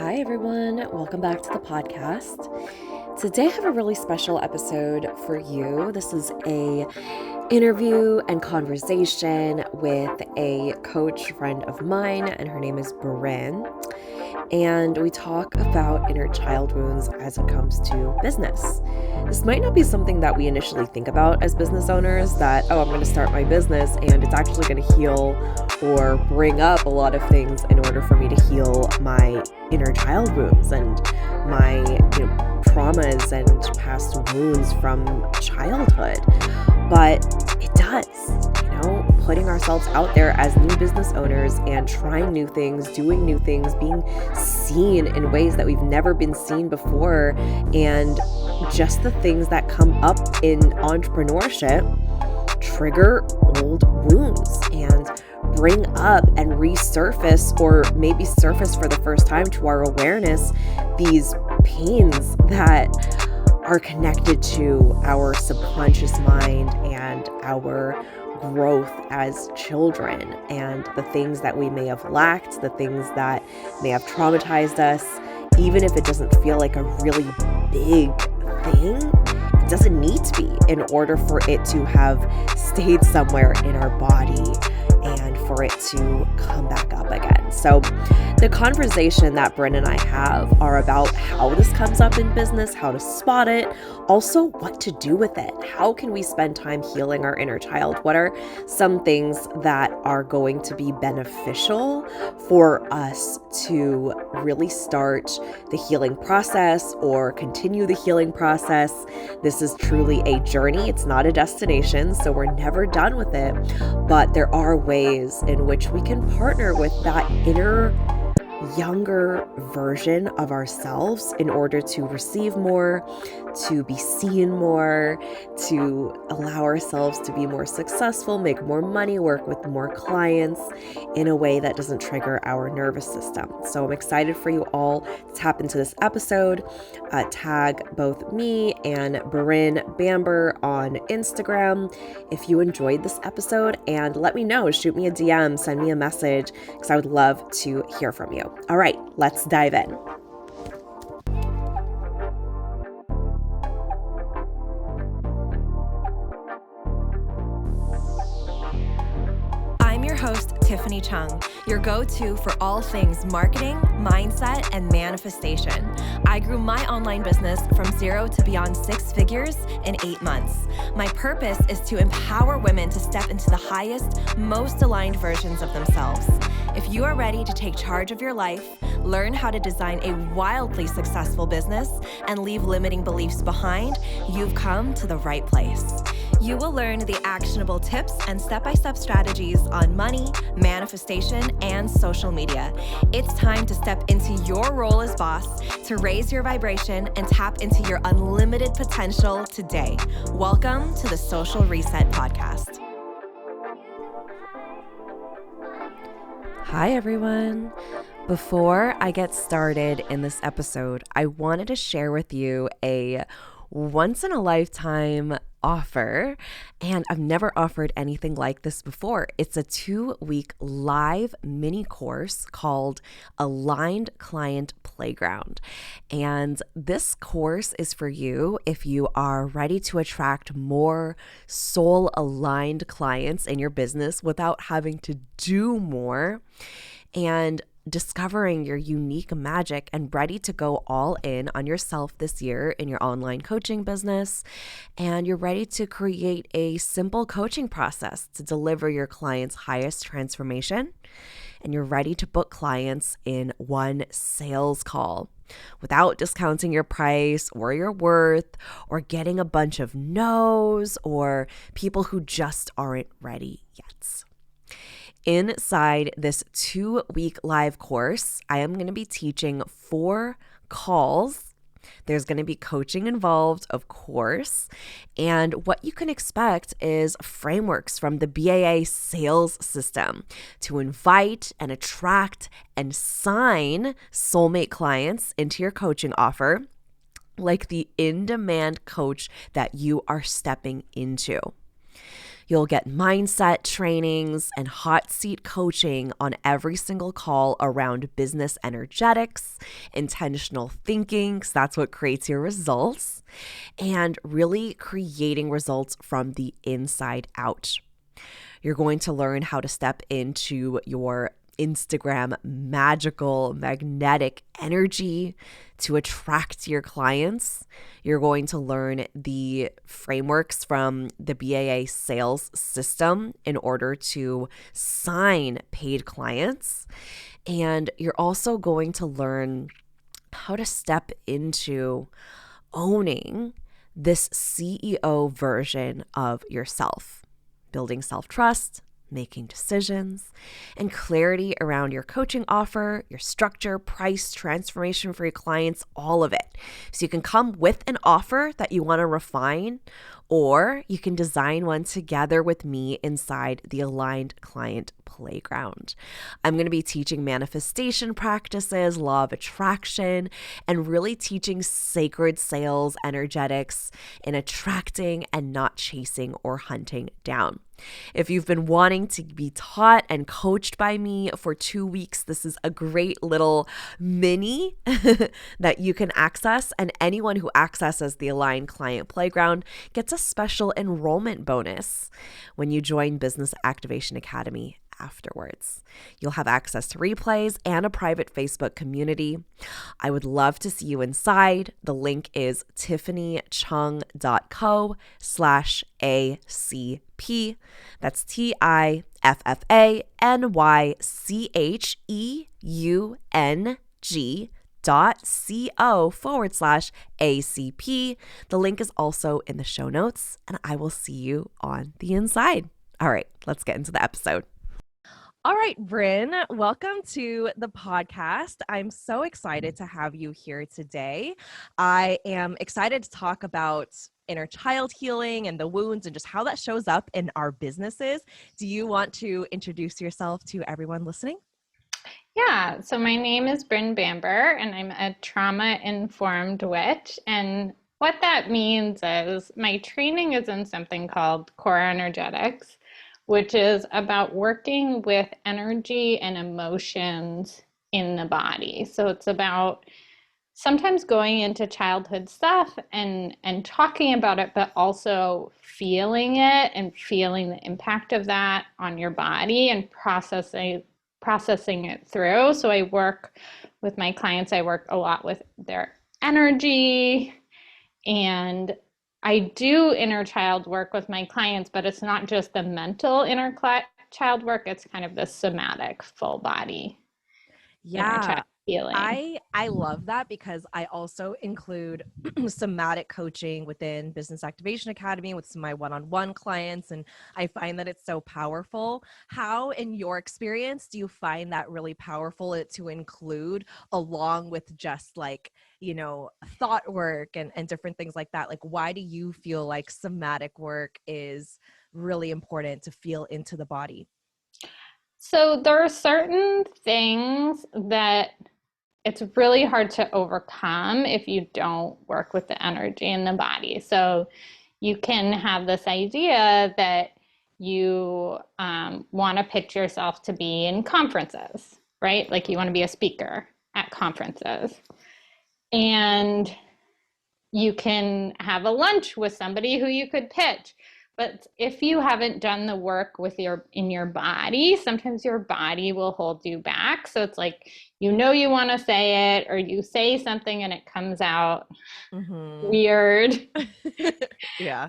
Hi, everyone. Welcome back to the podcast. Today, I have a really special episode for you. This is a interview and conversation with a coach friend of mine, and her name is Bryn. And we talk about inner child wounds as it comes to business. This might not be something that we initially think about as business owners, that, I'm going to start my business and it's actually going to heal or bring up a lot of things in order for me to heal my inner child wounds and my traumas and past wounds from childhood. But it does, putting ourselves out there as new business owners and trying new things, doing new things, being seen in ways that we've never been seen before, and just the things that come up in entrepreneurship trigger old wounds and bring up and resurface, or maybe surface for the first time to our awareness, these pains that are connected to our subconscious mind and our growth as children, and the things that we may have lacked, the things that may have traumatized us. Even if it doesn't feel like a really big thing, it doesn't need to be in order for it to have stayed somewhere in our body and for it to come back up again. So the conversation that Bryn and I have are about how this comes up in business, how to spot it, also what to do with it. How can we spend time healing our inner child? What are some things that are going to be beneficial for us to really start the healing process or continue the healing process? This is truly a journey. It's not a destination, so we're never done with it. But there are ways in which we can partner with that inner younger version of ourselves in order to receive more, to be seen more, to allow ourselves to be more successful, make more money, work with more clients in a way that doesn't trigger our nervous system. So I'm excited for you all to tap into this episode. Tag both me and Bryn Bamber on Instagram if you enjoyed this episode, and let me know. Shoot me a DM, send me a message, because I would love to hear from you. All right, let's dive in. I'm your host, Tiffany Chung, your go-to for all things marketing, mindset, and manifestation. I grew my online business from 0 to beyond 6 figures in 8 months. My purpose is to empower women to step into the highest, most aligned versions of themselves. If you are ready to take charge of your life, learn how to design a wildly successful business, and leave limiting beliefs behind, you've come to the right place. You will learn the actionable tips and step-by-step strategies on money, manifestation, and social media. It's time to step into your role as boss, to raise your vibration and tap into your unlimited potential today. Welcome to the Social Reset Podcast. Hi, everyone. Before I get started in this episode, I wanted to share with you a once-in-a-lifetime offer, and I've never offered anything like this before. It's a 2-week live mini course called Aligned Client Playground. And this course is for you if you are ready to attract more soul-aligned clients in your business without having to do more, and discovering your unique magic and ready to go all in on yourself this year in your online coaching business. And you're ready to create a simple coaching process to deliver your clients' highest transformation. And you're ready to book clients in one sales call without discounting your price or your worth or getting a bunch of no's or people who just aren't ready yet. Inside this 2-week live course, I am going to be teaching 4 calls. There's going to be coaching involved, of course. And what you can expect is frameworks from the BAA sales system to invite and attract and sign soulmate clients into your coaching offer, like the in-demand coach that you are stepping into. You'll get mindset trainings and hot seat coaching on every single call around business energetics, intentional thinking, because that's what creates your results, and really creating results from the inside out. You're going to learn how to step into your Instagram magical magnetic energy to attract your clients. You're going to learn the frameworks from the BAA sales system in order to sign paid clients. And you're also going to learn how to step into owning this CEO version of yourself, building self-trust, making decisions, and clarity around your coaching offer, your structure, price, transformation for your clients, all of it. So you can come with an offer that you want to refine, or you can design one together with me inside the Aligned Client Playground. I'm going to be teaching manifestation practices, law of attraction, and really teaching sacred sales energetics in attracting and not chasing or hunting down. If you've been wanting to be taught and coached by me for 2 weeks, this is a great little mini that you can access. And anyone who accesses the Aligned Client Playground gets a special enrollment bonus when you join Business Activation Academy afterwards. You'll have access to replays and a private Facebook community. I would love to see you inside. The link is tiffanychung.co/ACP. That's TIFFANYCHEUNG.co/ACP. The link is also in the show notes, and I will see you on the inside. All right, let's get into the episode. All right, Bryn, welcome to the podcast. I'm so excited to have you here today. I am excited to talk about inner child healing and the wounds and just how that shows up in our businesses. Do you want to introduce yourself to everyone listening? Yeah, so my name is Bryn Bamber, and I'm a trauma-informed witch. And what that means is my training is in something called core energetics, which is about working with energy and emotions in the body. So it's about sometimes going into childhood stuff and talking about it, but also feeling it and feeling the impact of that on your body and processing it through. So I work with my clients, I work a lot with their energy, and I do inner child work with my clients, but it's not just the mental inner child work, it's kind of the somatic full body inner child healing. I love that because I also include somatic coaching within Business Activation Academy with some of my one-on-one clients, and I find that it's so powerful. How, in your experience, do you find that really powerful to include along with just like, thought work and different things like that? Like, why do you feel like somatic work is really important to feel into the body? So there are certain things that it's really hard to overcome if you don't work with the energy in the body. So you can have this idea that you want to pitch yourself to be in conferences, right? Like you want to be a speaker at conferences. And you can have a lunch with somebody who you could pitch. But if you haven't done the work in your body, sometimes your body will hold you back. So it's like, you want to say it, or you say something and it comes out weird. Yeah.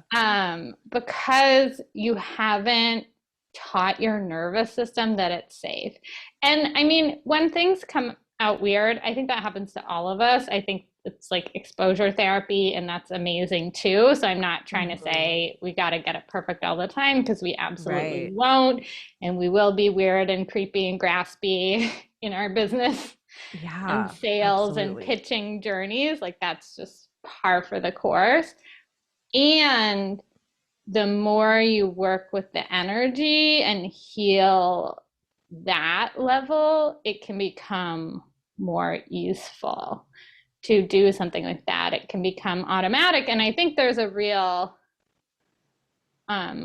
Because you haven't taught your nervous system that it's safe. And I mean, when things come out weird, I think that happens to all of us. I think it's like exposure therapy, and that's amazing too. So I'm not trying to say we got to get it perfect all the time, because we absolutely won't. And we will be weird and creepy and graspy in our business and sales and pitching journeys. Like that's just par for the course. And the more you work with the energy and heal that level, it can become more easeful to do something like that. It can become automatic. And I think there's a real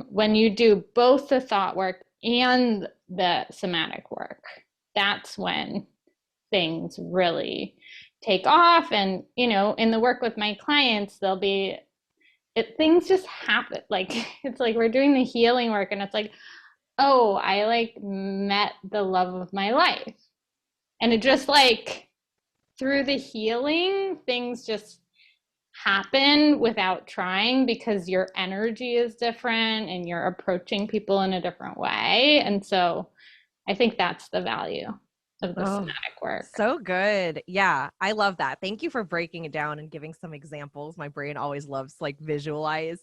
when you do both the thought work and the somatic work, that's when things really take off. And, you know, in the work with my clients, things just happen. Like, it's like we're doing the healing work and it's like, oh, I like met the love of my life. And it just like through the healing, things just happen without trying because your energy is different and you're approaching people in a different way. And so I think that's the value of the somatic work. So good. Yeah, I love that. Thank you for breaking it down and giving some examples. My brain always loves to like visualize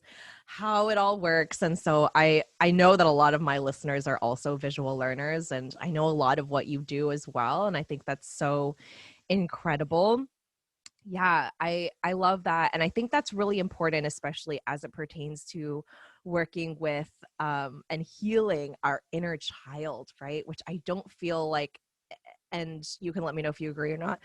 how it all works. And so I know that a lot of my listeners are also visual learners, and I know a lot of what you do as well. And I think that's so incredible. Yeah, I love that. And I think that's really important, especially as it pertains to working with and healing our inner child, right? Which I don't feel like, and you can let me know if you agree or not,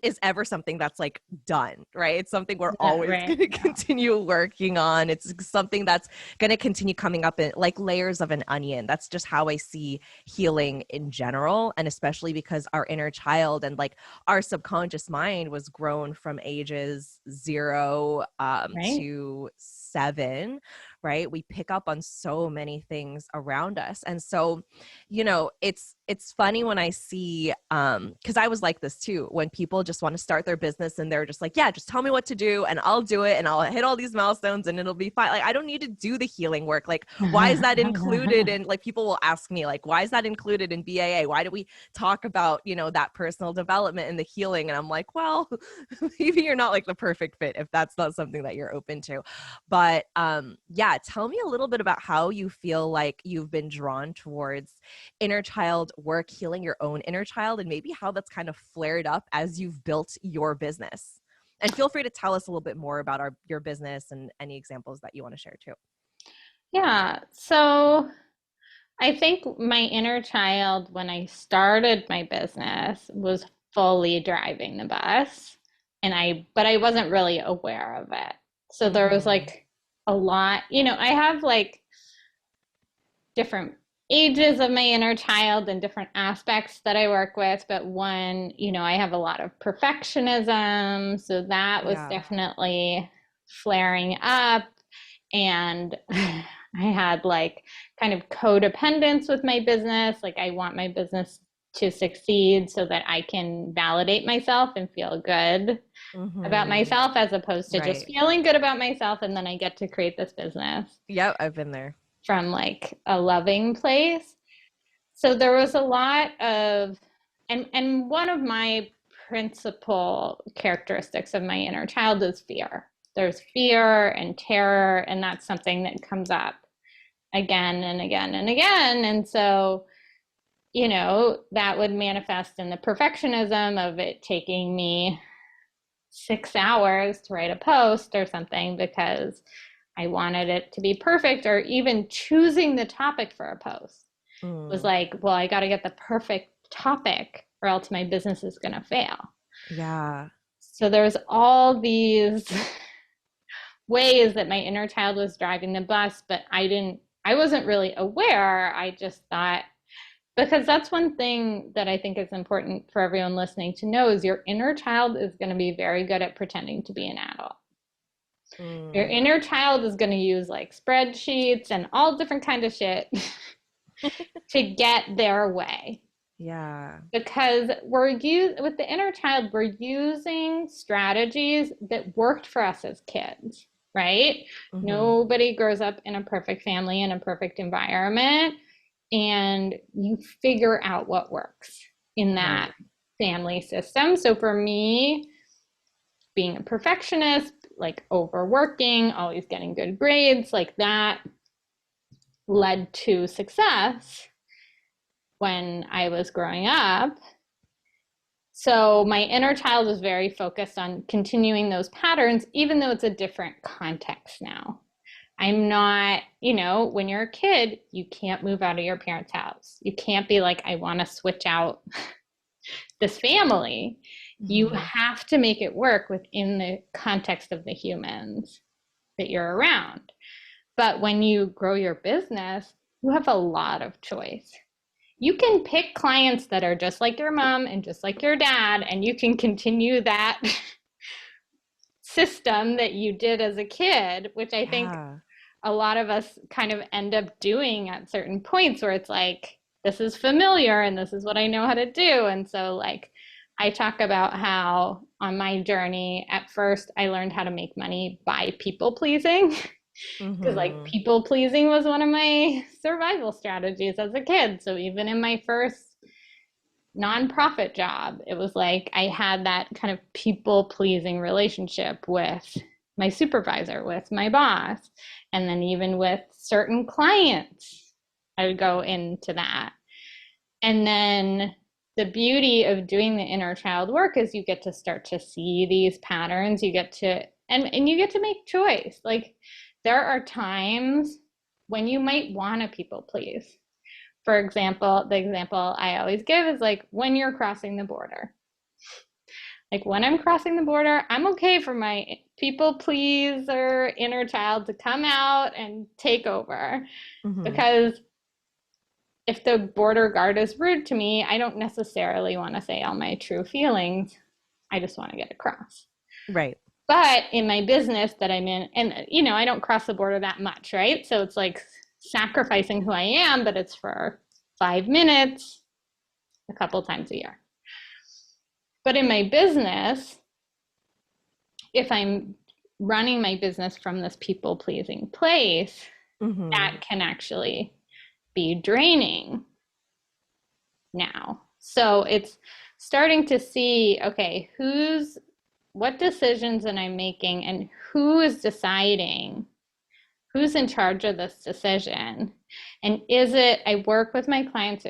is ever something that's like done, right? It's something we're always going to continue working on. It's something that's going to continue coming up in like layers of an onion. That's just how I see healing in general. And especially because our inner child and like our subconscious mind was grown from ages 0 to 7, right? We pick up on so many things around us. And so, you know, it's funny when I see, because I was like this too, when people just want to start their business and they're just like, yeah, just tell me what to do and I'll do it and I'll hit all these milestones and it'll be fine. Like, I don't need to do the healing work. Like, why is that included? And like, people will ask me like, why is that included in BAA? Why do we talk about, you know, that personal development and the healing? And I'm like, well, maybe you're not like the perfect fit if that's not something that you're open to. But yeah, tell me a little bit about how you feel like you've been drawn towards inner child work, healing your own inner child, and maybe how that's kind of flared up as you've built your business. And feel free to tell us a little bit more about your business and any examples that you want to share too. Yeah. So I think my inner child, when I started my business, was fully driving the bus, but I wasn't really aware of it. So there was like a lot, you know, I have like different ages of my inner child and different aspects that I work with. But one, you know, I have a lot of perfectionism. So that was definitely flaring up. And I had like kind of codependence with my business. Like I want my business to succeed so that I can validate myself and feel good about myself, as opposed to just feeling good about myself. And then I get to create this business. Yep, I've been there. From like a loving place. So there was a lot of, and one of my principal characteristics of my inner child is fear. There's fear and terror, and that's something that comes up again and again and again. And so, you know, that would manifest in the perfectionism of it taking me 6 hours to write a post or something because I wanted it to be perfect, or even choosing the topic for a post was like, well, I got to get the perfect topic or else my business is going to fail. Yeah. So there's all these ways that my inner child was driving the bus, but I wasn't really aware. I just thought, because that's one thing that I think is important for everyone listening to know, is your inner child is going to be very good at pretending to be an adult. Your inner child is going to use like spreadsheets and all different kind of shit to get their way. Yeah. Because with the inner child, we're using strategies that worked for us as kids, right? Nobody grows up in a perfect family, in a perfect environment, and you figure out what works in that family system. So for me, being a perfectionist, like overworking, always getting good grades, like that led to success when I was growing up. So my inner child was very focused on continuing those patterns, even though it's a different context now. I'm not, you know, when you're a kid, you can't move out of your parents' house. You can't be like, I want to switch out this family. You have to make it work within the context of the humans that you're around. But when you grow your business, you have a lot of choice. You can pick clients that are just like your mom and just like your dad, and you can continue that system that you did as a kid, which I think Yeah. a lot of us kind of end up doing at certain points where it's like, this is familiar and this is what I know how to do. And so, like, I talk about how on my journey, at first, I learned how to make money by people pleasing. Because, like, Mm-hmm. people pleasing was one of my survival strategies as a kid. So, even in my first nonprofit job, it was like I had that kind of people pleasing relationship with my supervisor, with my boss, and then even with certain clients, I would go into that. And then the beauty of doing the inner child work is you get to start to see these patterns. You get to, and you get to make choice. Like, there are times when you might want to people please. For example, the example I always give is like when you're crossing the border. Like, when I'm crossing the border, I'm okay for my people pleaser inner child to come out and take over. Mm-hmm. Because if the border guard is rude to me, I don't necessarily want to say all my true feelings. I just want to get across. Right. But in my business that I'm in, and I don't cross the border that much, right? So it's like sacrificing who I am, but it's for 5 minutes a couple times a year. But in my business, if I'm running my business from this people pleasing place, Mm-hmm. that can actually be draining now. So it's starting to see, okay, what decisions am I making and who is deciding, who's in charge of this decision? And I work with my clients,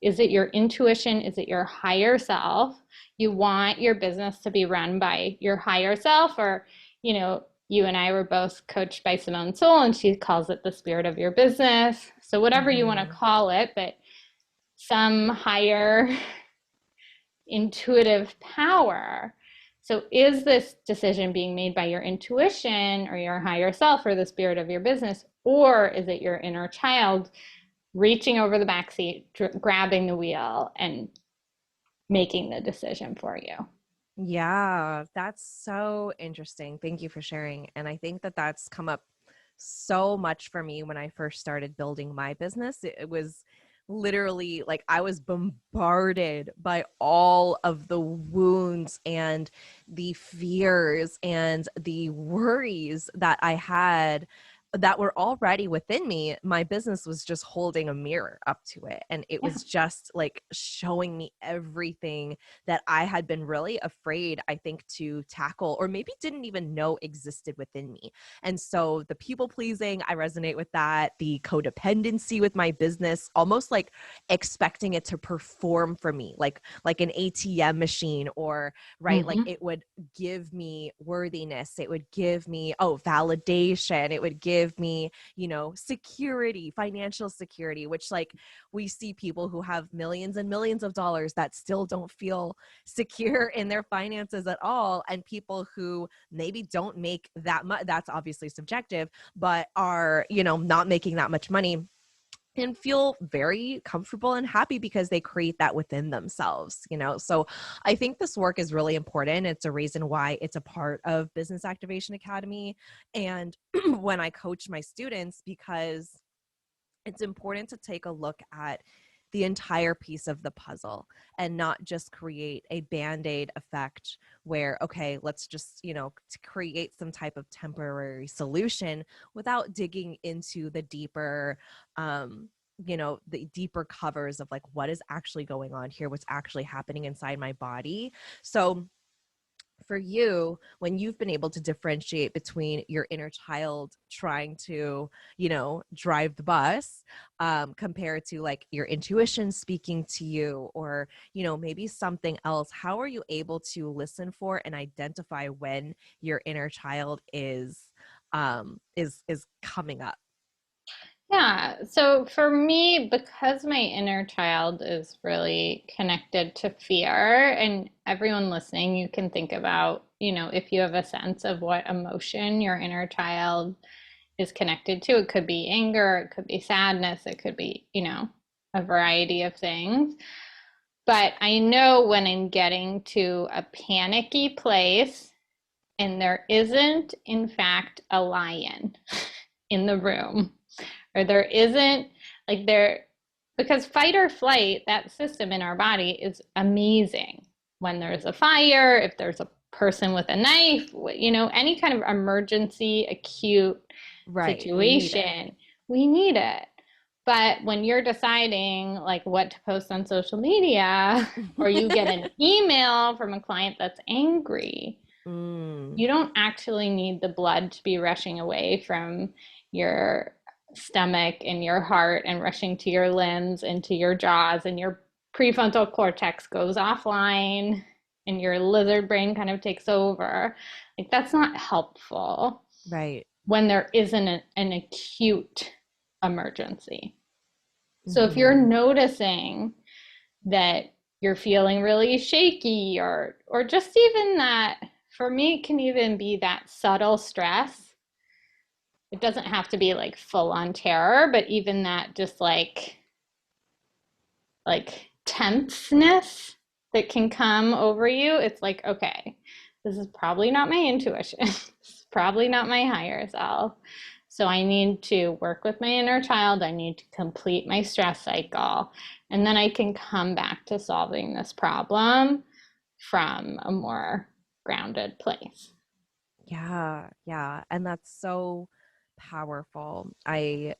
is it your intuition? Is it your higher self? You want your business to be run by your higher self, or, you and I were both coached by Simone Soul, and she calls it the spirit of your business. So whatever you want to Mm-hmm. call it, but some higher intuitive power. So, is this decision being made by your intuition or your higher self or the spirit of your business? Or is it your inner child reaching over the back seat, grabbing the wheel, and making the decision for you? Yeah, that's so interesting. Thank you for sharing. And I think that that's come up so much for me when I first started building my business. It was literally like I was bombarded by all of the wounds and the fears and the worries that I had that were already within me. My business was just holding a mirror up to it. And it Yeah. was just like showing me everything that I had been really afraid, I think, to tackle, or maybe didn't even know existed within me. And so the people pleasing, I resonate with that. The codependency with my business, almost like expecting it to perform for me, like an ATM machine, or right, like Mm-hmm. it would give me worthiness, it would give me validation, it would give me security, financial security, which like we see people who have millions and millions of dollars that still don't feel secure in their finances at all, and people who maybe don't make that much, that's obviously subjective, but are not making that much money and feel very comfortable and happy because they create that within themselves. So I think this work is really important. It's a reason why it's a part of Business Activation Academy and when I coach my students, because it's important to take a look at the entire piece of the puzzle and not just create a band-aid effect where, okay, let's just, to create some type of temporary solution without digging into the deeper, the deeper covers of like, what is actually going on here? What's actually happening inside my body? So for you, when you've been able to differentiate between your inner child trying to, drive the bus, compared to like your intuition speaking to you, or, maybe something else, how are you able to listen for and identify when your inner child is coming up? Yeah. So for me, because my inner child is really connected to fear, and everyone listening, you can think about, if you have a sense of what emotion your inner child is connected to. It could be anger, it could be sadness, it could be, a variety of things. But I know when I'm getting to a panicky place and there isn't, in fact, a lion in the room, or there isn't, like, because fight or flight, that system in our body is amazing. When there's a fire, if there's a person with a knife, any kind of emergency, acute Right. situation, we need it. But when you're deciding like what to post on social media, or you get an email from a client that's angry, you don't actually need the blood to be rushing away from your stomach and your heart and rushing to your limbs and to your jaws, and your prefrontal cortex goes offline and your lizard brain kind of takes over. Like, that's not helpful. Right. When there isn't an acute emergency. So if you're noticing that you're feeling really shaky, or just even that, for me, it can even be that subtle stress. It doesn't have to be like full on terror, but even that just like tenseness that can come over you. It's like, okay, this is probably not my intuition. This is probably not my higher self. So I need to work with my inner child. I need to complete my stress cycle. And then I can come back to solving this problem from a more grounded place. Yeah, yeah. And that's so powerful. I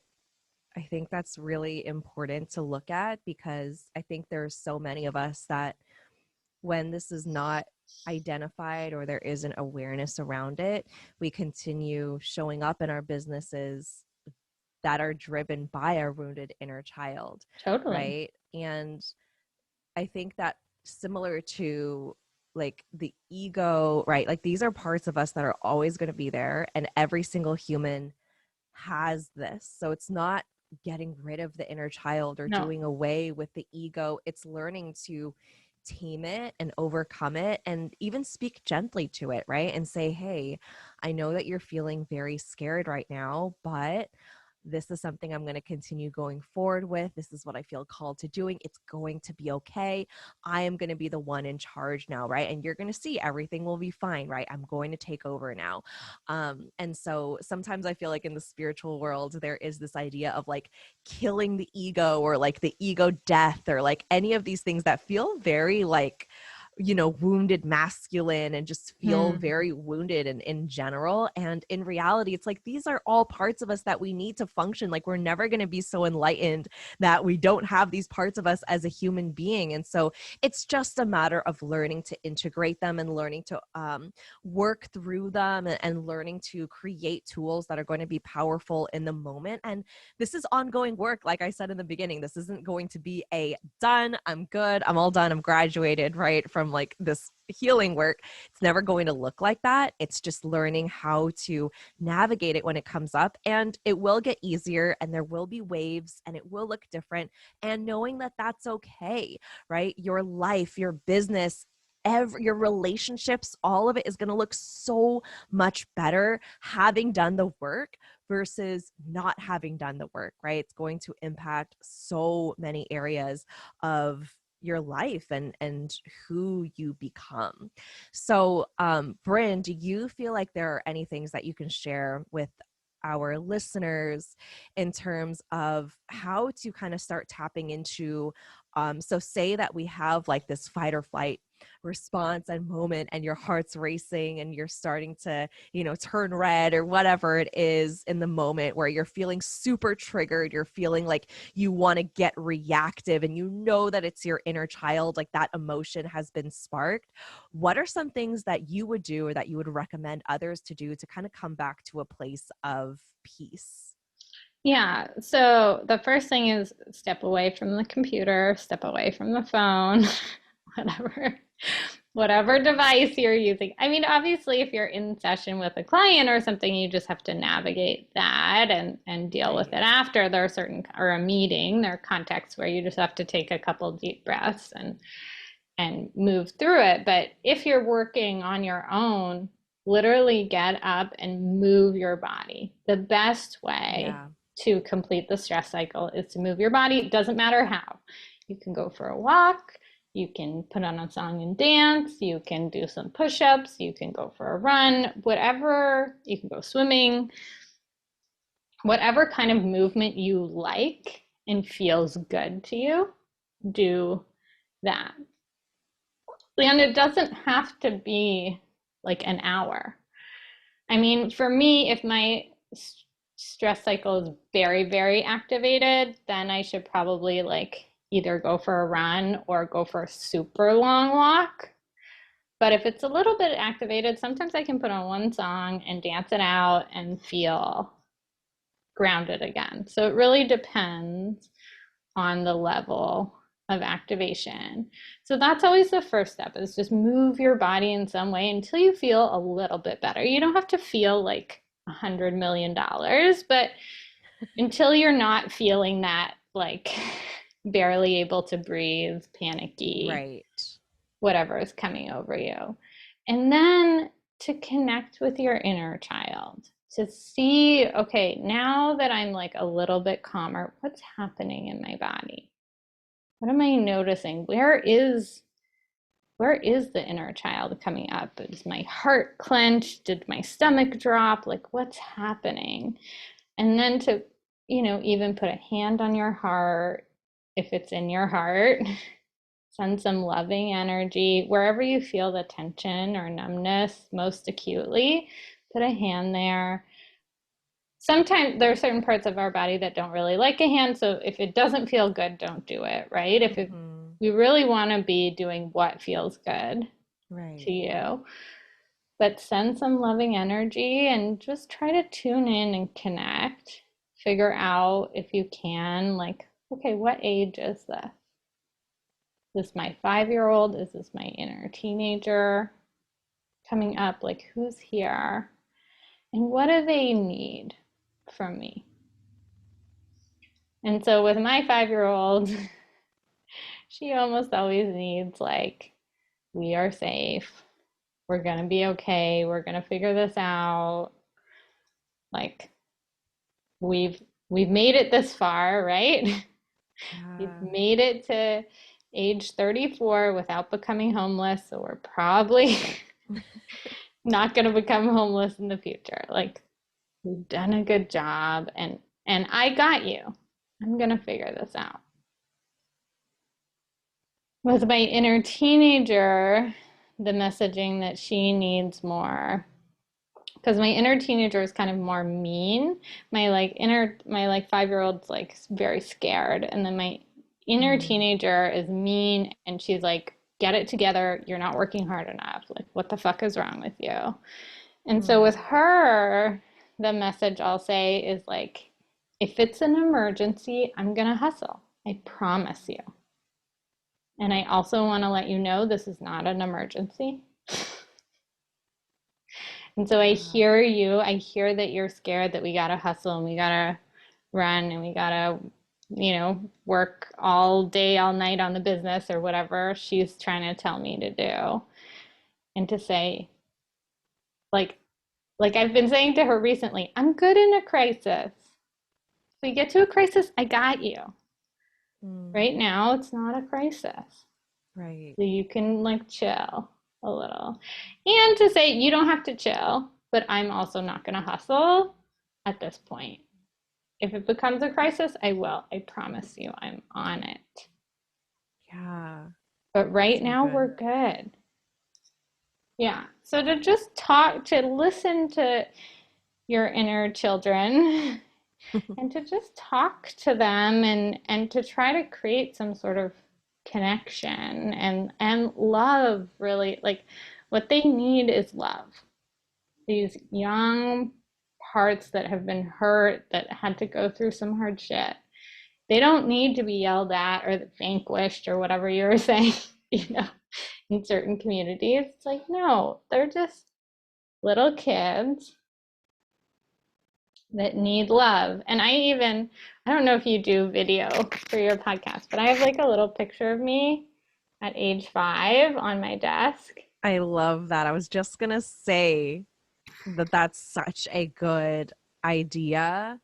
think that's really important to look at, because I think there's so many of us that when this is not identified or there isn't awareness around it, we continue showing up in our businesses that are driven by our wounded inner child. Totally. Right. And I think that similar to like the ego, right? Like these are parts of us that are always going to be there, and every single human has this. So it's not getting rid of the inner child or No. doing away with the ego. It's learning to tame it and overcome it, and even speak gently to it, right? And say, hey, I know that you're feeling very scared right now, but this is something I'm going to continue going forward with. This is what I feel called to doing. It's going to be okay. I am going to be the one in charge now, right? And you're going to see everything will be fine, right? I'm going to take over now. And so sometimes I feel like in the spiritual world, there is this idea of like killing the ego, or like the ego death, or like any of these things that feel very like, wounded masculine, and just feel very wounded in general. And in reality, it's like, these are all parts of us that we need to function. Like, we're never going to be so enlightened that we don't have these parts of us as a human being. And so it's just a matter of learning to integrate them, and learning to work through them, and learning to create tools that are going to be powerful in the moment. And this is ongoing work. Like I said in the beginning, this isn't going to be a done, I'm good, I'm all done, I'm graduated, right, from like this healing work. It's never going to look like that. It's just learning how to navigate it when it comes up, and it will get easier, and there will be waves, and it will look different, and knowing that that's okay, right? Your life, your business, your relationships, all of it is going to look so much better having done the work versus not having done the work, right? It's going to impact so many areas of your life and who you become. So, Bryn, do you feel like there are any things that you can share with our listeners in terms of how to kind of start tapping into, so say that we have like this fight or flight response and moment, and your heart's racing, and you're starting to, turn red or whatever it is in the moment, where you're feeling super triggered, you're feeling like you want to get reactive, and you know that it's your inner child, like that emotion has been sparked. What are some things that you would do, or that you would recommend others to do, to kind of come back to a place of peace? Yeah. So the first thing is step away from the computer, step away from the phone, whatever, whatever device you're using. I mean, obviously, if you're in session with a client or something, you just have to navigate that and deal with it after. There are certain, or a meeting, there are contexts where you just have to take a couple deep breaths and move through it. But if you're working on your own, literally get up and move your body. The best way Yeah. to complete the stress cycle is to move your body. It doesn't matter how. You can go for a walk, you can put on a song and dance, you can do some push-ups, you can go for a run, whatever, you can go swimming, whatever kind of movement you like and feels good to you, do that. And it doesn't have to be like an hour. I mean, for me, if my stress cycle is very, very activated, then I should probably like either go for a run or go for a super long walk. But if it's a little bit activated, sometimes I can put on one song and dance it out and feel grounded again. So it really depends on the level of activation. So that's always the first step, is just move your body in some way until you feel a little bit better. You don't have to feel like $100 million, but until you're not feeling that like barely able to breathe, panicky, Right. whatever is coming over you. And then to connect with your inner child, to see, okay, now that I'm like a little bit calmer, what's happening in my body? What am I noticing? Where is the inner child coming up? Is my heart clenched? Did my stomach drop? Like, what's happening? And then to, even put a hand on your heart, if it's in your heart, send some loving energy wherever you feel the tension or numbness most acutely. Put a hand there. Sometimes there are certain parts of our body that don't really like a hand, so if it doesn't feel good, don't do it, right? We really want to be doing what feels good to you, but send some loving energy and just try to tune in and connect. Figure out, if you can, like, okay, what age is this? Is this my 5-year-old? Is this my inner teenager coming up? Like, who's here? And what do they need from me? And so with my 5-year-old, she almost always needs like, we are safe. We're going to be okay. We're going to figure this out. Like, we've made it this far, right? We've made it to age 34 without becoming homeless, so we're probably not going to become homeless in the future. Like, we've done a good job, and I got you. I'm going to figure this out. With my inner teenager, the messaging that she needs more, because my inner teenager is kind of more mean. My 5-year-old's like very scared, and then my inner teenager is mean, and she's like, get it together, you're not working hard enough, like, what the fuck is wrong with you? And so with her, the message I'll say is like, if it's an emergency, I'm gonna hustle, I promise you. And I also want to let you know this is not an emergency. And so I hear you. I hear that you're scared, that we got to hustle and we got to run and we got to, work all day, all night on the business or whatever she's trying to tell me to do. And to say, like I've been saying to her recently, I'm good in a crisis. If we get to a crisis, I got you. Right now, it's not a crisis. Right. So you can like chill a little. And to say, you don't have to chill, but I'm also not going to hustle at this point. If it becomes a crisis, I will. I promise you, I'm on it. Yeah. But right now, we're good. Yeah. So to just listen to your inner children and to just talk to them and to try to create some sort of connection and love, really. Like, what they need is love. These young hearts that have been hurt, that had to go through some hard shit, they don't need to be yelled at or vanquished or whatever you were saying, in certain communities. It's like, no, they're just little kids that need love. And I don't know if you do video for your podcast, but I have like a little picture of me at age 5 on my desk. I love that. I was just gonna say, that's such a good idea,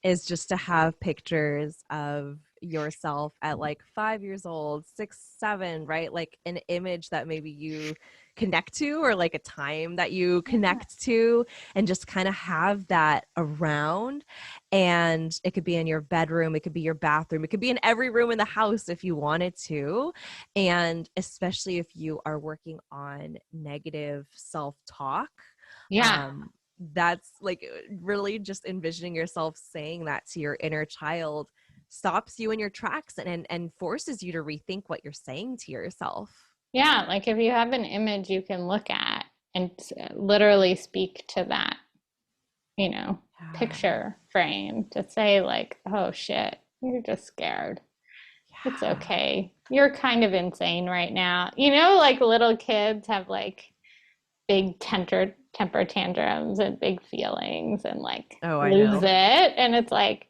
is just to have pictures of yourself at like 5 years old, 6, 7, right? Like an image that maybe you connect to, or like a time that you connect to, and just kind of have that around. And it could be in your bedroom, it could be your bathroom, it could be in every room in the house if you wanted to. And especially if you are working on negative self-talk, Yeah. that's like really just envisioning yourself saying that to your inner child stops you in your tracks and forces you to rethink what you're saying to yourself. Yeah. Like if you have an image you can look at and literally speak to that, Yeah. picture frame to say, like, oh shit, you're just scared. It's Yeah. okay. You're kind of insane right now. Like little kids have like big temper tantrums and big feelings and like Oh, I lose know. it. And it's like,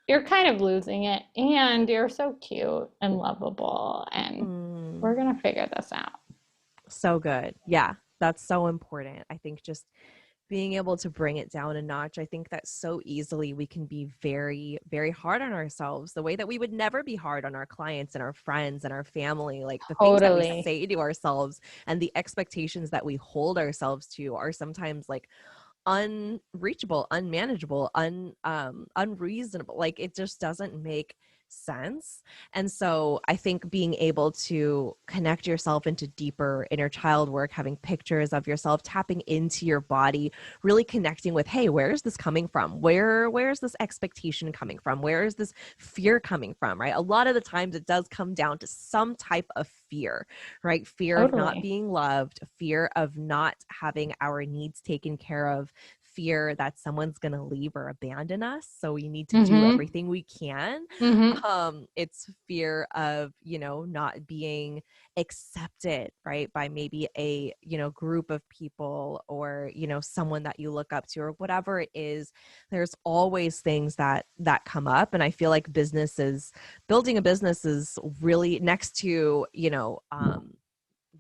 you're kind of losing it. And you're so cute and lovable. And we're Mm, going to figure this out. so good. Yeah, that's so important. I think just being able to bring it down a notch. I think that so easily we can be very, very hard on ourselves, the way that we would never be hard on our clients and our friends and our family. Like the things that we Totally. say to ourselves and the expectations that we hold ourselves to are sometimes like unreachable, unmanageable, unreasonable. Like it just doesn't make sense. And so I think being able to connect yourself into deeper inner child work, having pictures of yourself, tapping into your body, really connecting with, hey, where is this coming from? Where's this expectation coming from? Where is this fear coming from? Right? A lot of the times it does come down to some type of fear, right? Fear of not Totally. being loved, fear of not having our needs taken care of, fear that someone's going to leave or abandon us. So we need to do Mm-hmm. everything we can. Mm-hmm. It's fear of, not being accepted, right, by maybe a, group of people, or, someone that you look up to, or whatever it is. There's always things that come up. And I feel like building a business is really, next to,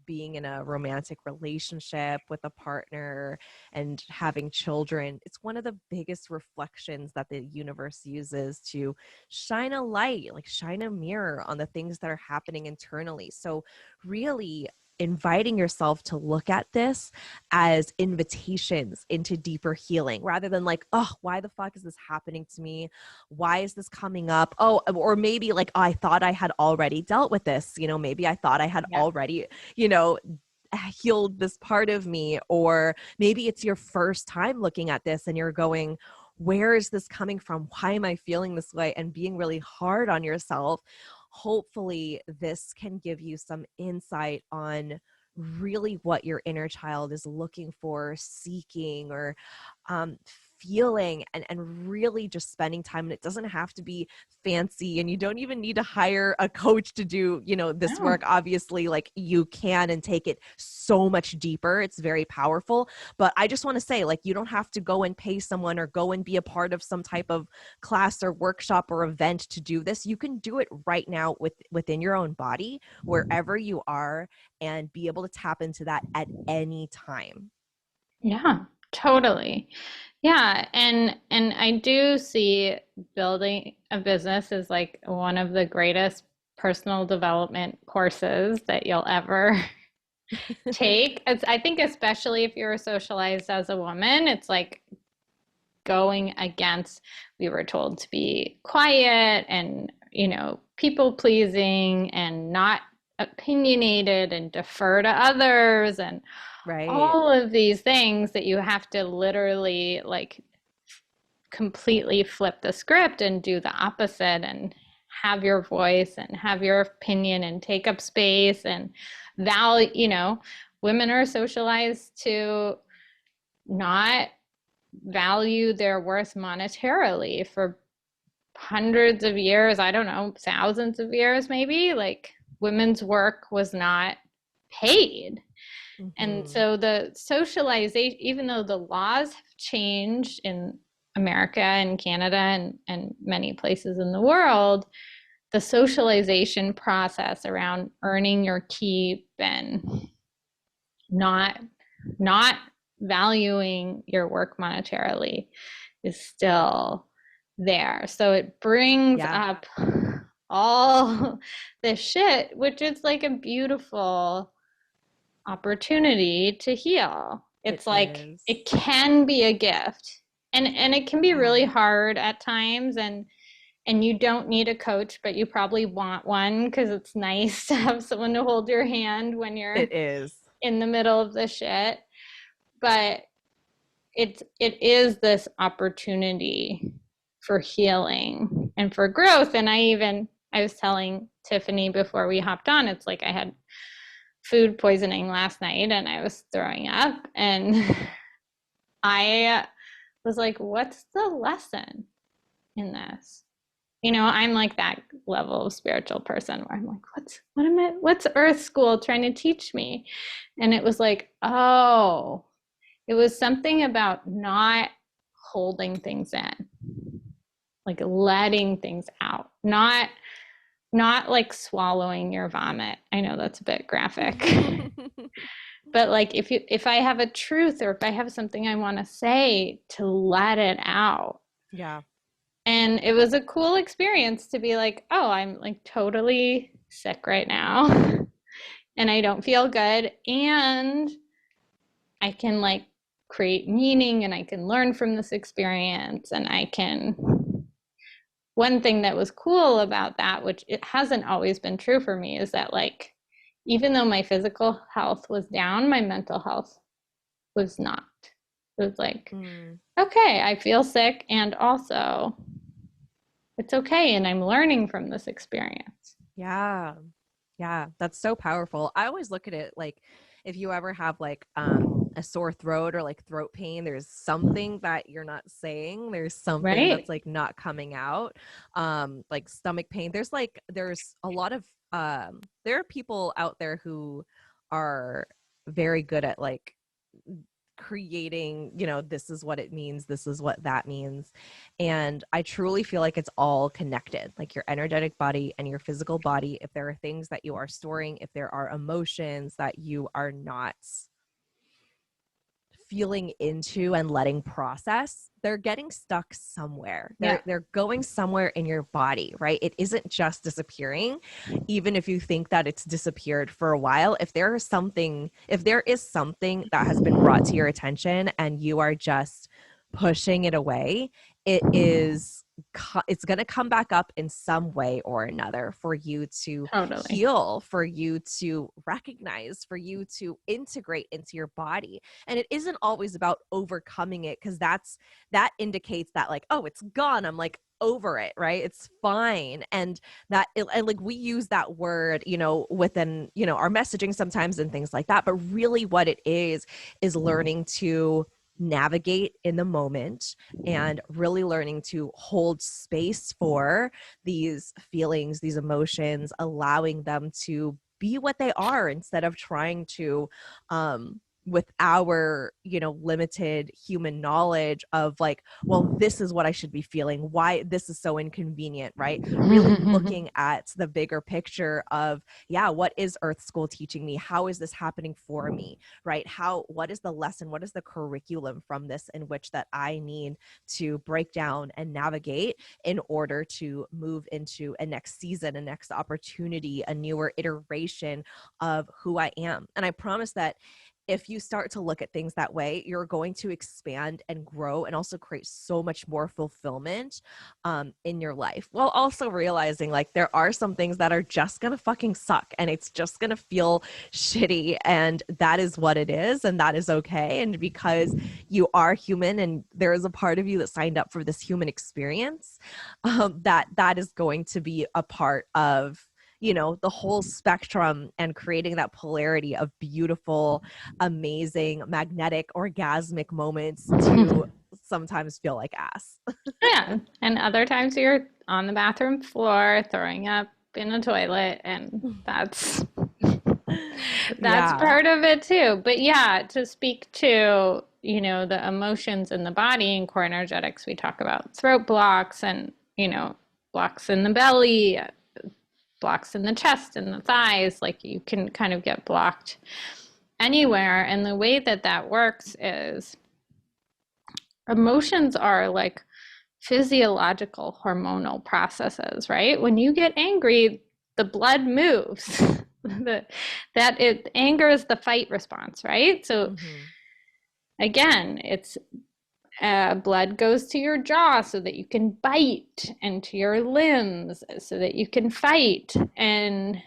being in a romantic relationship with a partner and having children, it's one of the biggest reflections that the universe uses to shine a light, like shine a mirror on the things that are happening internally. So really inviting yourself to look at this as invitations into deeper healing, rather than like, oh, why the fuck is this happening to me? Why is this coming up? Oh, or maybe like, oh, I thought I had already dealt with this. Maybe I thought I had Yeah. already, you know, healed this part of me. Or maybe it's your first time looking at this and you're going, where is this coming from? Why am I feeling this way? And being really hard on yourself. Hopefully this can give you some insight on really what your inner child is looking for, seeking, or feeling, and really just spending time. And it doesn't have to be fancy, and you don't even need to hire a coach to do, this No. work. Obviously, like, you can and take it so much deeper. It's very powerful. But I just want to say, like, you don't have to go and pay someone or go and be a part of some type of class or workshop or event to do this. You can do it right now within your own body, wherever you are, and be able to tap into that at any time. Yeah, totally. Yeah, and I do see building a business as like one of the greatest personal development courses that you'll ever take. I think especially if you're socialized as a woman, it's like going against, we were told to be quiet and, people pleasing and not opinionated and defer to others and Right. all of these things that you have to literally like completely flip the script and do the opposite and have your voice and have your opinion and take up space and value, women are socialized to not value their worth monetarily for hundreds of years, I don't know, thousands of years maybe. Like women's work was not paid. And Mm-hmm. so the socialization, even though the laws have changed in America and Canada and many places in the world, the socialization process around earning your keep and not not valuing your work monetarily is still there. So it brings up all this shit, which is like a beautiful opportunity to heal. It's like it can be a gift. And it can be really hard at times, and you don't need a coach, but you probably want one because it's nice to have someone to hold your hand when you're in the middle of the shit. But it is this opportunity for healing and for growth. And I was telling Tiffany before we hopped on, it's like I had food poisoning last night and I was throwing up, and I was like, what's the lesson in this? I'm like that level of spiritual person where I'm like, what's Earth School trying to teach me? And it was like, oh, it was something about not holding things in, like letting things out, not like swallowing your vomit. I know that's a bit graphic. But like if I have a truth, or if I have something I want to say, to let it out. Yeah. And it was a cool experience to be like, oh, I'm like totally sick right now and I don't feel good, and I can like create meaning, and I can learn from this experience, and one thing that was cool about that, which it hasn't always been true for me, is that like, even though my physical health was down, my mental health was not. It was like, okay, I feel sick, and also it's okay, and I'm learning from this experience. Yeah. Yeah, that's so powerful. I always look at it like, if you ever have like a sore throat or like throat pain, there's something that you're not saying. There's something that's like not coming out. Like stomach pain. There's a lot of there are people out there who are very good at like creating, this is what it means, this is what that means. And I truly feel like it's all connected, like your energetic body and your physical body. If there are things that you are storing, if there are emotions that you are not feeling into and letting process, they're getting stuck somewhere. They're going somewhere in your body, right? It isn't just disappearing. Even if you think that it's disappeared for a while, if there is something that has been brought to your attention and you are just pushing it away, it's going to come back up in some way or another for you to heal, for you to recognize, for you to integrate into your body. And it isn't always about overcoming it, because that indicates that like, oh, it's gone, I'm like over it, right? It's fine. And like we use that word, within, our messaging sometimes and things like that. But really what it is learning to navigate in the moment and really learning to hold space for these feelings, these emotions, allowing them to be what they are, instead of trying to with our limited human knowledge of like, well, this is what I should be feeling, why this is so inconvenient, right? Really looking at the bigger picture of, what is Earth School teaching me? How is this happening for me, right? What is the lesson, what is the curriculum from this in which that I need to break down and navigate in order to move into a next season, a next opportunity, a newer iteration of who I am. And I promise that if you start to look at things that way, you're going to expand and grow and also create so much more fulfillment in your life, while also realizing like there are some things that are just going to fucking suck and it's just going to feel shitty, and that is what it is, and that is okay. And because you are human and there is a part of you that signed up for this human experience, that is going to be a part of the whole spectrum, and creating that polarity of beautiful, amazing, magnetic, orgasmic moments to sometimes feel like ass. Yeah. And other times you're on the bathroom floor throwing up in a toilet, and that's part of it too. But to speak to, the emotions in the body and core energetics, we talk about throat blocks and, blocks in the belly, blocks in the chest and the thighs, like you can kind of get blocked. anywhere. And the way that that works is emotions are like physiological hormonal processes, right? When you get angry, the blood moves. Anger is the fight response, right? So again, it's blood goes to your jaw so that you can bite, and to your limbs so that you can fight. And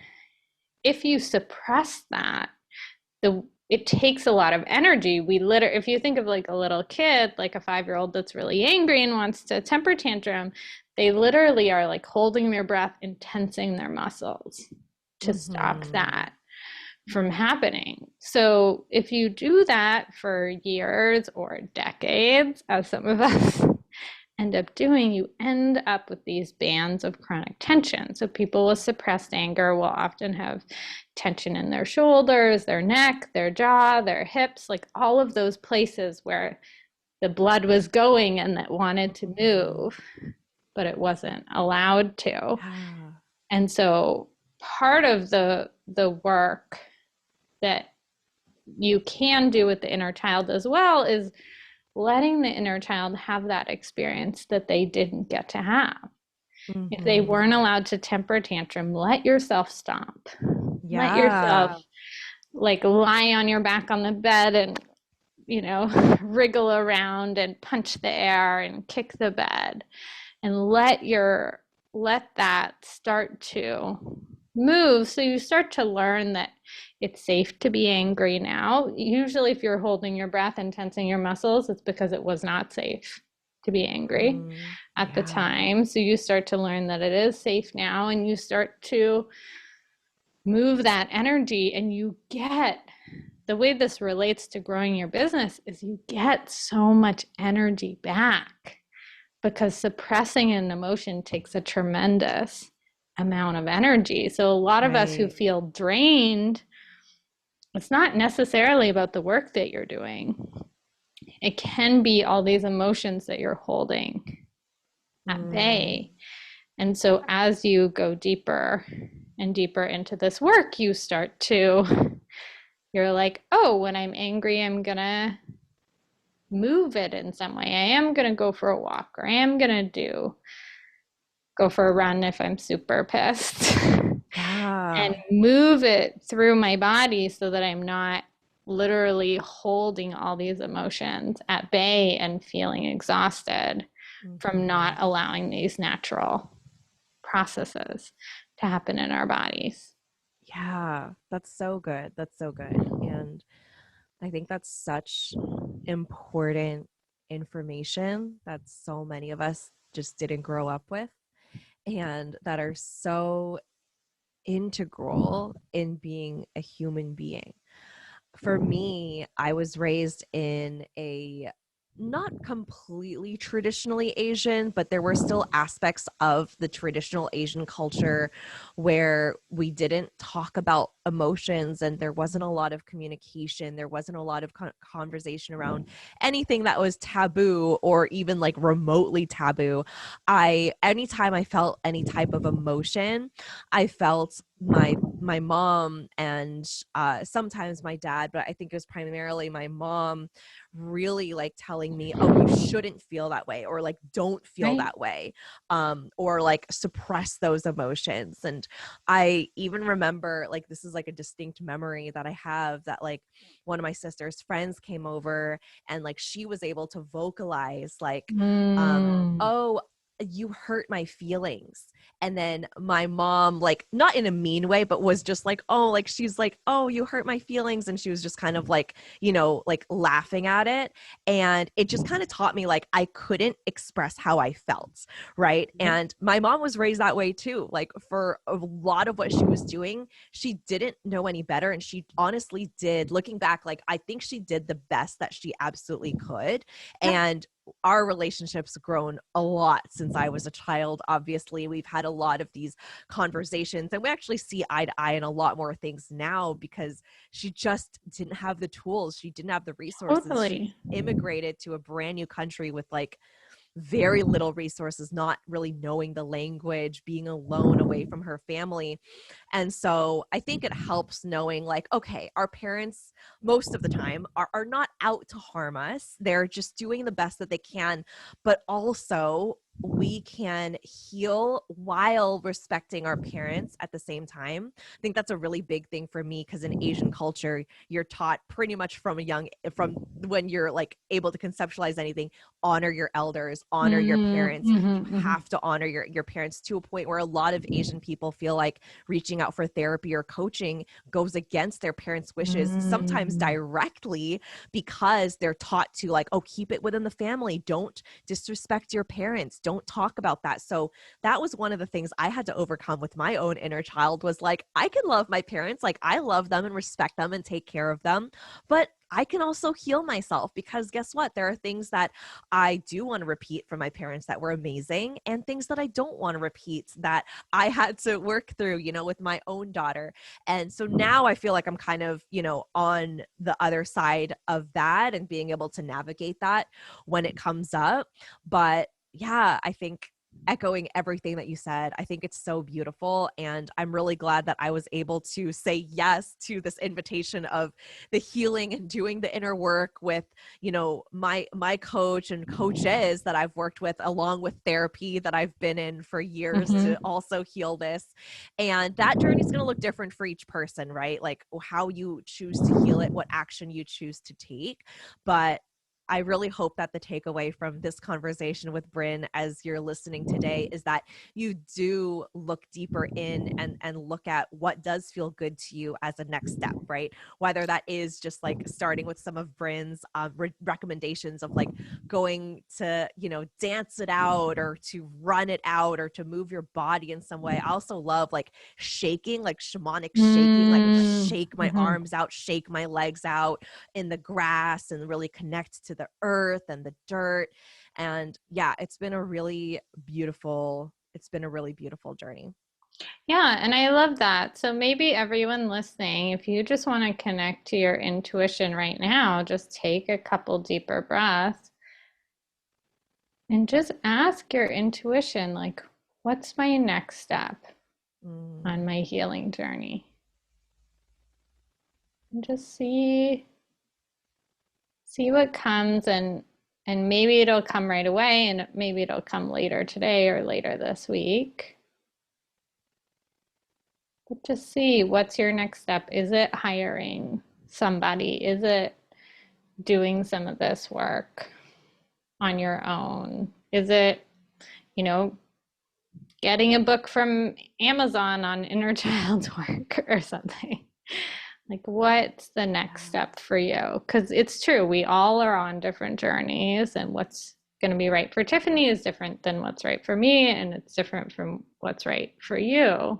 if you suppress that, it takes a lot of energy. If you think of like a little kid, like a 5-year-old that's really angry and wants to temper tantrum, they literally are like holding their breath and tensing their muscles to stop that from happening. So if you do that for years or decades, as some of us end up doing, you end up with these bands of chronic tension. So people with suppressed anger will often have tension in their shoulders, their neck, their jaw, their hips, like all of those places where the blood was going and that wanted to move, but it wasn't allowed to. And so part of the work that you can do with the inner child as well is letting the inner child have that experience that they didn't get to have. If they weren't allowed to temper tantrum, let yourself stomp. Let yourself like lie on your back on the bed and, wriggle around and punch the air and kick the bed, and let that start to move. So you start to learn that it's safe to be angry now. Usually if you're holding your breath and tensing your muscles, it's because it was not safe to be angry at the time. So you start to learn that it is safe now, and you start to move that energy, and the way this relates to growing your business is you get so much energy back, because suppressing an emotion takes a tremendous amount of energy. So a lot of us who feel drained, it's not necessarily about the work that you're doing. It can be all these emotions that you're holding at bay. And so as you go deeper and deeper into this work, you're like, oh, when I'm angry, I'm gonna move it in some way. I am gonna go for a walk, or I am gonna go for a run if I'm super pissed. And move it through my body so that I'm not literally holding all these emotions at bay and feeling exhausted from not allowing these natural processes to happen in our bodies. Yeah, that's so good. That's so good. And I think that's such important information that so many of us just didn't grow up with, and that are so integral in being a human being. For me, I was raised in a not completely traditionally Asian, but there were still aspects of the traditional Asian culture where we didn't talk about emotions, and there wasn't a lot of communication. There wasn't a lot of conversation around anything that was taboo or even like remotely taboo. Anytime I felt any type of emotion, I felt my mom and sometimes my dad, but I think it was primarily my mom, really like telling me, oh, you shouldn't feel that way, or like don't feel that way, or like suppress those emotions. And I even remember, like, this is like a distinct memory that I have, that like one of my sister's friends came over, and like she was able to vocalize like oh, you hurt my feelings. And then my mom, like, not in a mean way, but was just like, oh, like, she's like, oh, you hurt my feelings. And she was just kind of like, like laughing at it. And it just kind of taught me, like, I couldn't express how I felt. Right. And my mom was raised that way too. Like, for a lot of what she was doing, she didn't know any better. And she honestly did, looking back, like, I think she did the best that she absolutely could. And our relationship's grown a lot since I was a child. Obviously, we've had a lot of these conversations, and we actually see eye to eye in a lot more things now, because she just didn't have the tools. She didn't have the resources. Totally. She immigrated to a brand new country with like very little resources, not really knowing the language, being alone away from her family. And so I think it helps knowing like, okay, our parents most of the time are not out to harm us. They're just doing the best that they can, but also we can heal while respecting our parents at the same time. I think that's a really big thing for me, because in Asian culture, you're taught pretty much from from when you're like able to conceptualize anything, honor your elders, honor your parents. You have to honor your parents, to a point where a lot of Asian people feel like reaching out for therapy or coaching goes against their parents' wishes, sometimes directly, because they're taught to like, oh, keep it within the family. Don't disrespect your parents. Don't talk about that. So that was one of the things I had to overcome with my own inner child, was like, I can love my parents. Like, I love them and respect them and take care of them, but I can also heal myself, because guess what? There are things that I do want to repeat from my parents that were amazing, and things that I don't want to repeat that I had to work through, with my own daughter. And so now I feel like I'm kind of, on the other side of that and being able to navigate that when it comes up. But yeah, I think echoing everything that you said, I think it's so beautiful. And I'm really glad that I was able to say yes to this invitation of the healing and doing the inner work with, my coach and coaches that I've worked with, along with therapy that I've been in for years to also heal this. And that journey is going to look different for each person, right? Like how you choose to heal it, what action you choose to take. But I really hope that the takeaway from this conversation with Bryn, as you're listening today, is that you do look deeper in and look at what does feel good to you as a next step, right? Whether that is just like starting with some of Bryn's recommendations of like going to, dance it out, or to run it out, or to move your body in some way. I also love like shaking, like shamanic shaking, like shake my arms out, shake my legs out in the grass, and really connect to the earth and the dirt. And yeah, it's been a really beautiful journey. Yeah, and I love that. So maybe everyone listening, if you just want to connect to your intuition right now, just take a couple deeper breaths and just ask your intuition, like, what's my next step on my healing journey? And just see what comes, and maybe it'll come right away, and maybe it'll come later today or later this week. But just see, what's your next step? Is it hiring somebody? Is it doing some of this work on your own? Is it, getting a book from Amazon on inner child work or something? Like, what's the next step for you? Because it's true, we all are on different journeys, and what's going to be right for Tiffany is different than what's right for me, and it's different from what's right for you.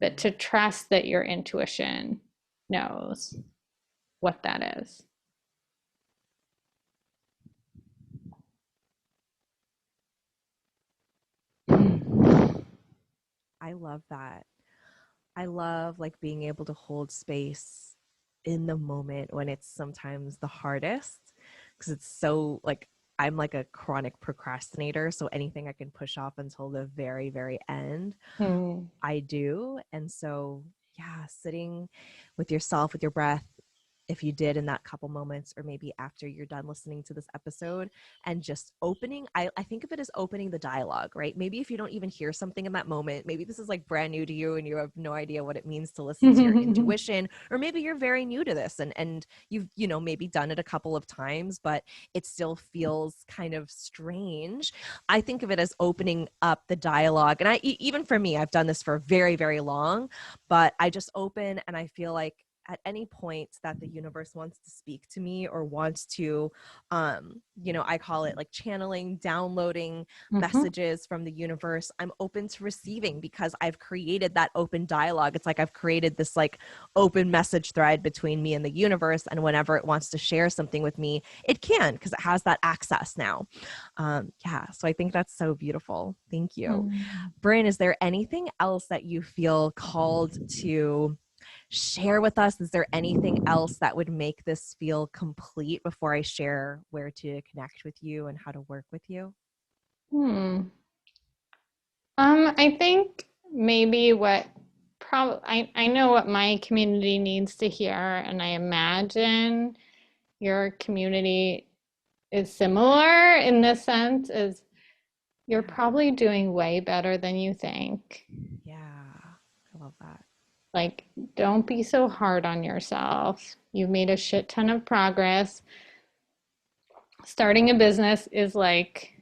But to trust that your intuition knows what that is. I love that. I love like being able to hold space in the moment when it's sometimes the hardest, because it's so like, I'm like a chronic procrastinator. So anything I can push off until the very, very end, I do. And so, yeah, sitting with yourself, with your breath, if you did in that couple moments, or maybe after you're done listening to this episode, and just opening, I think of it as opening the dialogue, right? Maybe if you don't even hear something in that moment, maybe this is like brand new to you and you have no idea what it means to listen to your intuition, or maybe you're very new to this and you've, maybe done it a couple of times, but it still feels kind of strange. I think of it as opening up the dialogue. And even for me, I've done this for very, very long, but I just open, and I feel like at any point that the universe wants to speak to me, or wants to, I call it like channeling, downloading messages from the universe, I'm open to receiving, because I've created that open dialogue. It's like I've created this like open message thread between me and the universe. And whenever it wants to share something with me, it can, because it has that access now. So I think that's so beautiful. Thank you. Bryn, is there anything else that you feel called to share with us? Is there anything else that would make this feel complete before I share where to connect with you and how to work with you? Hmm. I think maybe I know what my community needs to hear, and I imagine your community is similar in this sense is you're Yeah. probably doing way better than you think. Yeah. I love that. Like, don't be so hard on yourself. You've made a shit ton of progress. Starting a business is like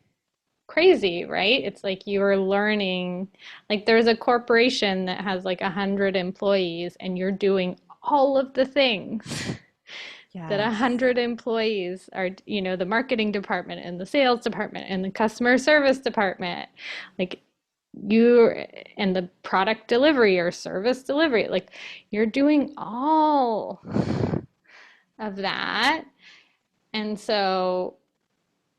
crazy, right? It's like you're learning, like there's a corporation that has like 100 employees and you're doing all of the things that Yes. 100 employees are, the marketing department and the sales department and the customer service department, like you and the product delivery or service delivery, like you're doing all of that. And so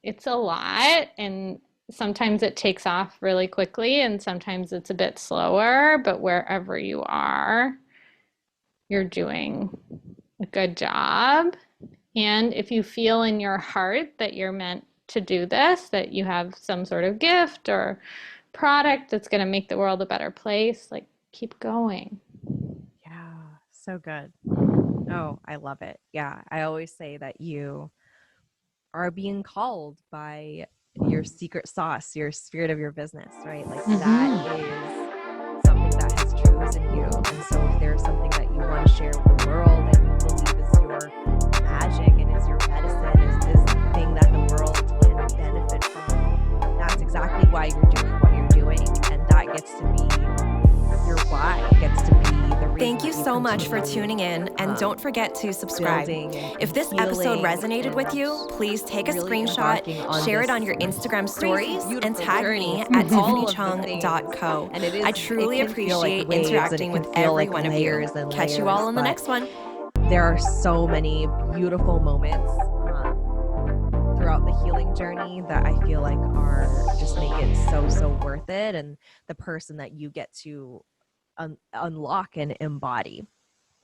it's a lot, and sometimes it takes off really quickly and sometimes it's a bit slower, but wherever you are, you're doing a good job. And if you feel in your heart that you're meant to do this, that you have some sort of gift or product that's going to make the world a better place, like keep going. Yeah. So good. Oh, I love it. Yeah. I always say that you are being called by your secret sauce, your spirit of your business, right? Like that is something that has chosen you. And so if there's something that you want to share with the world and you believe is your magic and is your medicine, is this thing that the world can benefit from, that's exactly why you're doing what you're doing. And that gets to be your why, gets to be the reason. Thank you so much for tuning in, and don't forget to subscribe. If this episode resonated with you, please take a screenshot, share it on your Instagram stories, and tag me at tiffanychung.co. I truly appreciate interacting with every one of you. Catch you all on the next one. There are so many beautiful moments throughout the healing journey that I feel like are just make it so worth it, and the person that you get to unlock and embody.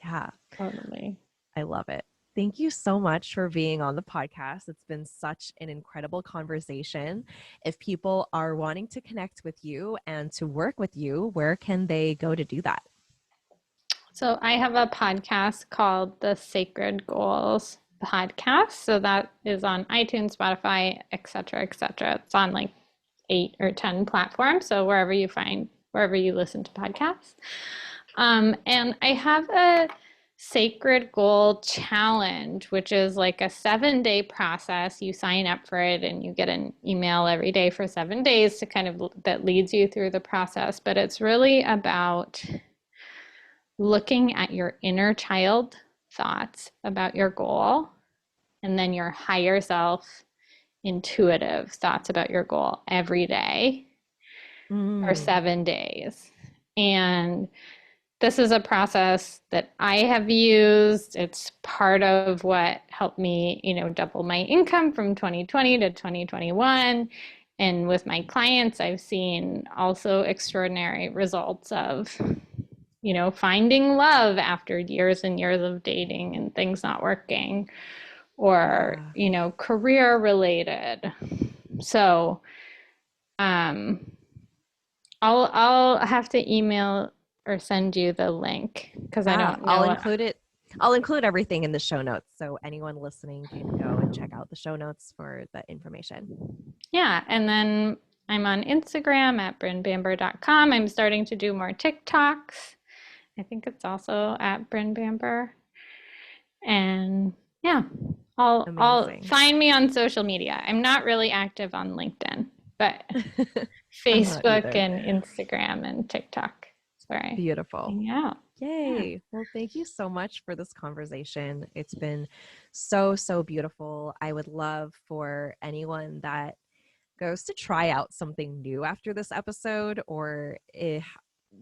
Yeah, Totally. I love it. Thank you so much for being on the podcast. It's been such an incredible conversation. If people are wanting to connect with you and to work with you, where can they go to do that? So I have a podcast called the Sacred Goals Podcast. So that is on iTunes, Spotify, etc., etc. It's on like 8 or 10 platforms. So wherever you listen to podcasts. And I have a Sacred Goal Challenge, which is like a 7-day process. You sign up for it and you get an email every day for 7 days to kind of that leads you through the process. But it's really about looking at your inner child thoughts about your goal and then your higher self intuitive thoughts about your goal every day for 7 days. And this is a process that I have used. It's part of what helped me, double my income from 2020 to 2021. And with my clients, I've seen also extraordinary results of, finding love after years and years of dating and things not working, or, career related. So, I'll have to email or send you the link because I don't know. I'll include everything in the show notes, so anyone listening can go and check out the show notes for the information. Yeah, and then I'm on Instagram at brynbamber.com. I'm starting to do more TikToks. I think it's also at Bryn Bamber. And yeah, I'll find me on social media. I'm not really active on LinkedIn, but Facebook and Instagram and TikTok. Sorry. Beautiful. Yeah. Yay. Yeah. Well, thank you so much for this conversation. It's been so beautiful. I would love for anyone that goes to try out something new after this episode, or if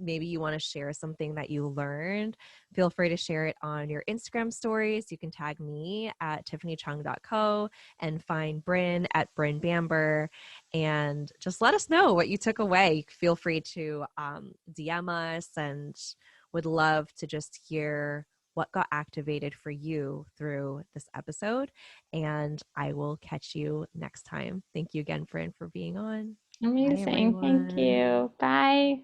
maybe you want to share something that you learned, feel free to share it on your Instagram stories. You can tag me at tiffanychung.co and find Bryn at Bryn Bamber, and just let us know what you took away. Feel free to DM us, and would love to just hear what got activated for you through this episode. And I will catch you next time. Thank you again, Bryn, for being on. Amazing. Thank everyone. you. Bye.